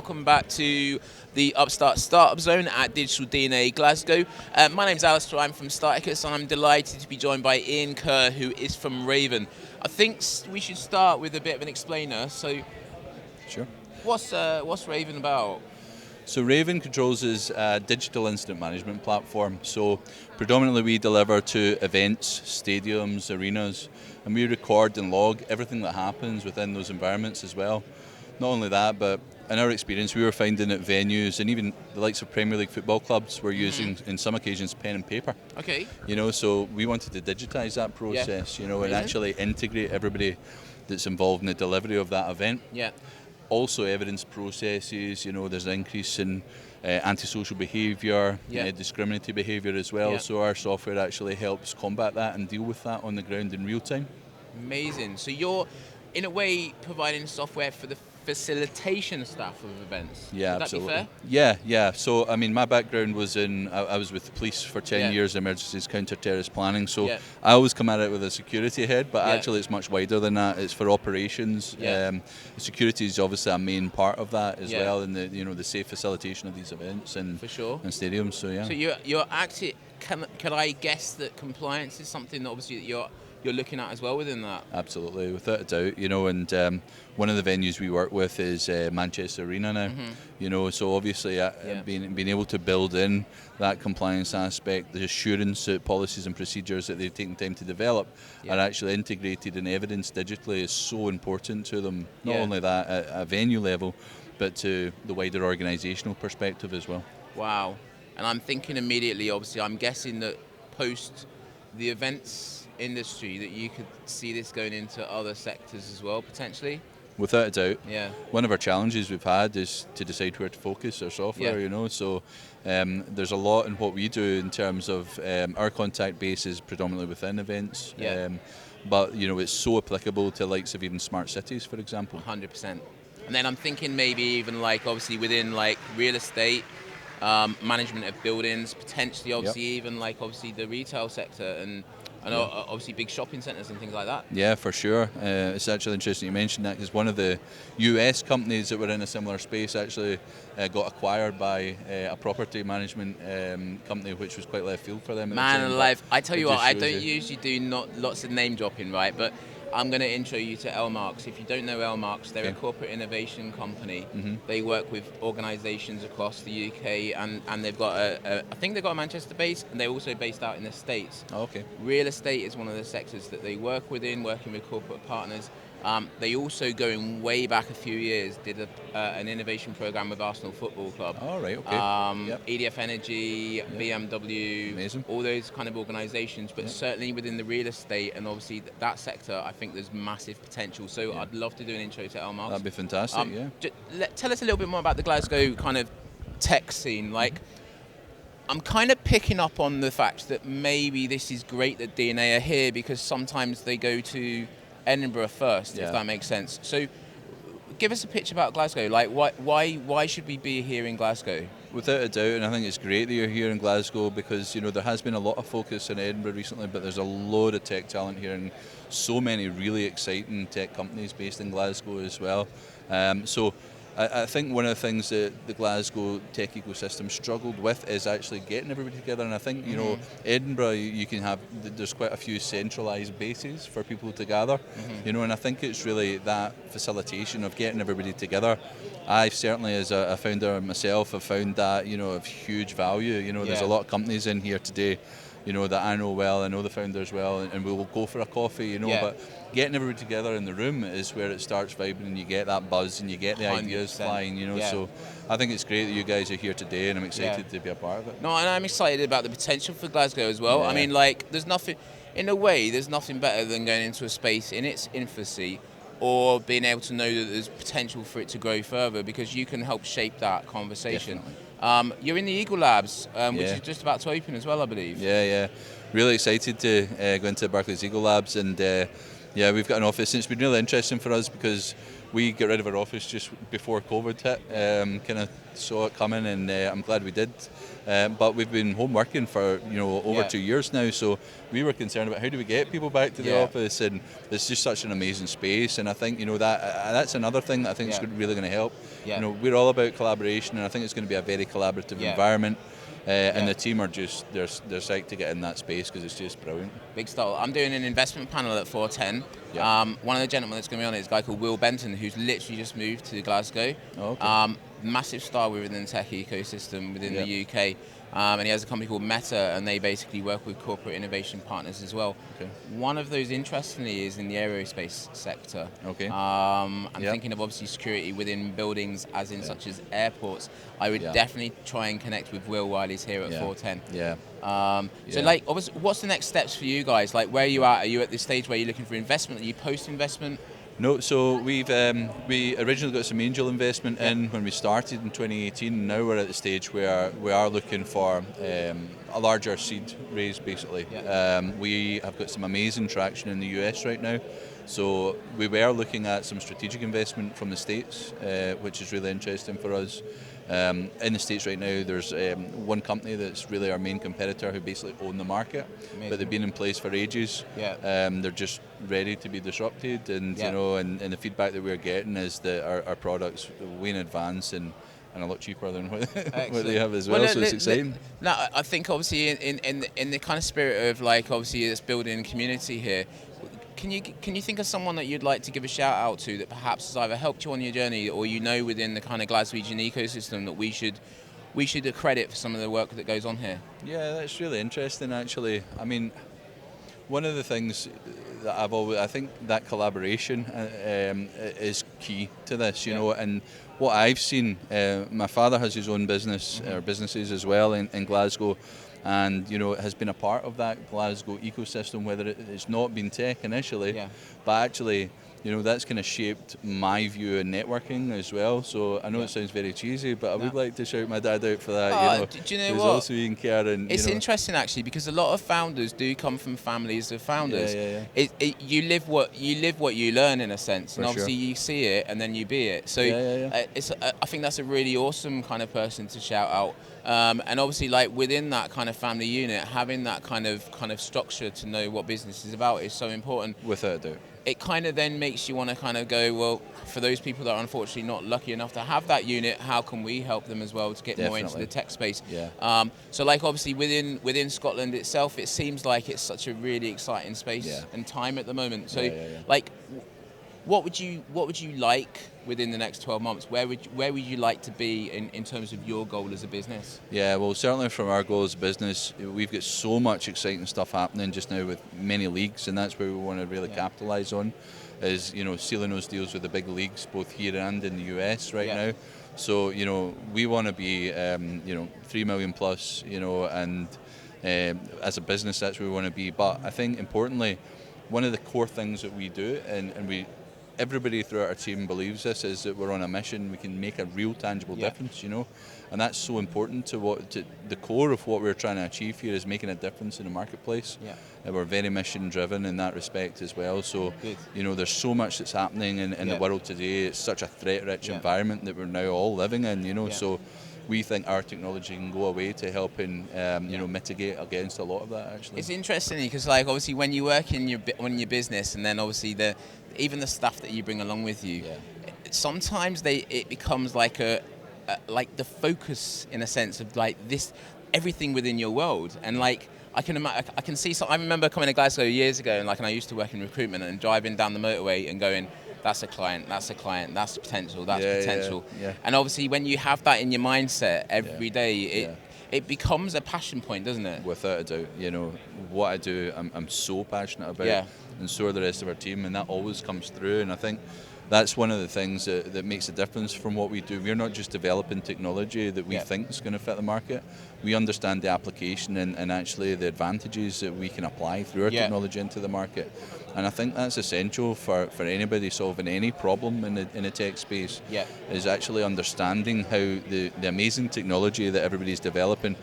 welcome back to the Upstart Startup Zone at Digital DNA Glasgow. My name's Alastair, I'm from Startacus, and I'm delighted to be joined by McLeod Kerr, who is from Raven. I think we should start with a bit of an explainer. So, sure. What's Raven about? So Raven controls is a digital incident management platform. So predominantly we deliver to events, stadiums, arenas, and we record and log everything that happens within those environments as well. Not only that, but in our experience, we were finding that venues and even the likes of Premier League football clubs were using, in some occasions, pen and paper. Okay. So we wanted to digitise that process, and actually integrate everybody that's involved in the delivery of that event. Yeah. Also evidence processes, there's an increase in antisocial behaviour, discriminatory behaviour as well. So our software actually helps combat that and deal with that on the ground in real time. Amazing. So you're, in a way, providing software for the facilitation staff of events. Yeah, Would absolutely. that be fair? Yeah. So, my background was I was with the police for 10 years, emergencies, counter-terrorist planning. So I always come at it with a security head, but actually it's much wider than that. It's for operations. Security is obviously a main part of that as well, and the safe facilitation of these events and for sure. And stadiums. So yeah. So you're active. Can I guess that compliance is something that obviously that you're looking at as well within that? Absolutely, without a doubt, and one of the venues we work with is Manchester Arena now, so obviously being able to build in that compliance aspect, the assurance policies and procedures that they've taken time to develop are actually integrated and evidenced digitally is so important to them, not only that at a venue level, but to the wider organisational perspective as well. Wow. And I'm thinking immediately, obviously, I'm guessing that post the events industry that you could see this going into other sectors as well, potentially? Without a doubt. Yeah. One of our challenges we've had is to decide where to focus our software, so there's a lot in what we do in terms of our contact base is predominantly within events, but it's so applicable to likes of even smart cities, for example. 100%. And then I'm thinking maybe even obviously within real estate, management of buildings, potentially obviously even obviously the retail sector and obviously big shopping centres and things like that. Yeah, for sure. It's actually interesting you mentioned that because one of the US companies that were in a similar space actually got acquired by a property management company, which was quite left field for them. Man alive. I tell you what, I don't usually do lots of name dropping, right? But I'm going to intro you to LMarks. If you don't know LMarks, they're a corporate innovation company. They work with organisations across the UK, and they've got I think they've got a Manchester base, and they're also based out in the States. Oh, okay. Real estate is one of the sectors that they work within, working with corporate partners. They also, going way back a few years, did an innovation program with Arsenal Football Club. Oh, right, okay. EDF Energy, BMW, amazing. All those kind of organisations, but certainly within the real estate and obviously that sector, I think there's massive potential. So I'd love to do an intro to LMarks. That'd be fantastic, Tell us a little bit more about the Glasgow kind of tech scene. I'm kind of picking up on the fact that maybe this is great that DNA are here because sometimes they go to Edinburgh first, if that makes sense. So give us a pitch about Glasgow. Why should we be here in Glasgow? Without a doubt, and I think it's great that you're here in Glasgow because there has been a lot of focus in Edinburgh recently, but there's a load of tech talent here and so many really exciting tech companies based in Glasgow as well. So I think one of the things that the Glasgow tech ecosystem struggled with is actually getting everybody together, and I think Edinburgh you can have there's quite a few centralised bases for people to gather, and I think it's really that facilitation of getting everybody together. I certainly, as a founder myself, have found that of huge value. There's a lot of companies in here today, that I know well, I know the founders well, and we will go for a coffee, but getting everybody together in the room is where it starts vibing and you get that buzz and you get the 100%. Ideas flying, so I think it's great that you guys are here today and I'm excited to be a part of it. No, and I'm excited about the potential for Glasgow as well. I mean, there's nothing better than going into a space in its infancy or being able to know that there's potential for it to grow further because you can help shape that conversation. You're in the Eagle Labs, which is just about to open as well, I believe. Yeah. Really excited to go into Barclays Eagle Labs and Yeah, we've got an office, and it's been really interesting for us because we got rid of our office just before COVID hit. Kind of saw it coming, and I'm glad we did. But we've been home working for over 2 years now, so we were concerned about how do we get people back to the office, and it's just such an amazing space. And I think that's another thing that I think is really going to help. We're all about collaboration, and I think it's going to be a very collaborative environment. And the team are just they're psyched to get in that space because it's just brilliant. Big style. I'm doing an investment panel at 4:10. One of the gentlemen that's going to be on it is a guy called Will Benton, who's literally just moved to Glasgow. Oh, okay. Massive star within the tech ecosystem within the UK. And he has a company called Meta, and they basically work with corporate innovation partners as well. Okay. One of those, interestingly, is in the aerospace sector. Okay. I'm thinking of obviously security within buildings, as in such as airports. I would definitely try and connect with Will while he's here at 4:10. Yeah. So, like, obviously, what's the next steps for you guys? Like, where are you at? Are you at this stage where you're looking for investment? Are you post-investment? No, so we originally got some angel investment in when we started in 2018. Now we're at the stage where we are looking for a larger seed raise, basically. We have got some amazing traction in the US right now. So we were looking at some strategic investment from the States, which is really interesting for us. In the States right now, there's one company that's really our main competitor who basically own the market. Amazing. But they've been in place for ages. They're just ready to be disrupted, and and the feedback that we're getting is that our products way in advance and a lot cheaper than what they have as well. So it's exciting. No, I think obviously in the kind of spirit of, like, obviously it's building community here. Can you think of someone that you'd like to give a shout out to that perhaps has either helped you on your journey, or within the kind of Glaswegian ecosystem that we should accredit for some of the work that goes on here? Yeah, that's really interesting, actually. I mean, one of the things that I think that collaboration is key to this, and what I've seen, my father has his own business, or businesses as well in Glasgow, and has been a part of that Glasgow ecosystem, whether it's not been tech initially, but actually that's kind of shaped my view in networking as well. So I know it sounds very cheesy, but I would like to shout my dad out for that. Do you know who's what? Also Ian Kerr, and it's interesting actually, because a lot of founders do come from families of founders. You live what you learn, in a sense, and obviously you see it and then you be it. So I think that's a really awesome kind of person to shout out. And obviously, like, within that kind of family unit, having that kind of structure to know what business is about is so important. Without a doubt. It kind of then makes you want to kind of go, well, for those people that are unfortunately not lucky enough to have that unit, how can we help them as well to get more into the tech space? So, like, obviously within Scotland itself, it seems like it's such a really exciting space and time at the moment. So, like, what would you like within the next 12 months? Where would you like to be in terms of your goal as a business? Yeah, well, certainly from our goal as a business, we've got so much exciting stuff happening just now with many leagues, and that's where we want to really capitalise on, is sealing those deals with the big leagues both here and in the US right now. So we want to be 3 million plus, and as a business that's where we want to be. But I think importantly, one of the core things that we do, and everybody throughout our team believes this, is that we're on a mission. We can make a real tangible difference, and that's so important to the core of what we're trying to achieve here, is making a difference in the marketplace. And we're very mission driven in that respect as well. So there's so much that's happening in the world today. It's such a threat rich environment that we're now all living in, so we think our technology can go away to helping mitigate against a lot of that. Actually, it's interesting because, like, obviously when you work in your business, and then obviously even the stuff that you bring along with you, sometimes it becomes like like the focus, in a sense, of like this everything within your world. And like I can see. So I remember coming to Glasgow years ago, and I used to work in recruitment, and driving down the motorway and going, that's a client, that's potential, potential. And obviously when you have that in your mindset every day, it becomes a passion point, doesn't it? Without a doubt. What I do, I'm so passionate about, and so are the rest of our team, and that always comes through. And I think that's one of the things that makes a difference from what we do. We're not just developing technology that we think is going to fit the market. We understand the application and actually the advantages that we can apply through our technology into the market. And I think that's essential for anybody solving any problem in the tech space, is actually understanding how the amazing technology that everybody's developing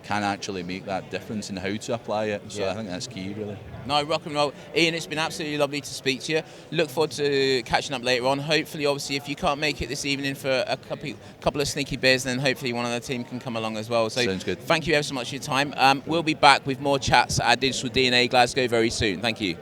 can actually make that difference in how to apply it. So Yeah. I think that's key, really. No, rock and roll. Ian, it's been absolutely lovely to speak to you. Look forward to catching up later on. Hopefully, obviously, if you can't make it this evening for a couple of sneaky beers, then hopefully one of the team can come along as well. So Sounds good. Thank you ever so much for your time. We'll be back with more chats at Digital DNA Glasgow very soon. Thank you.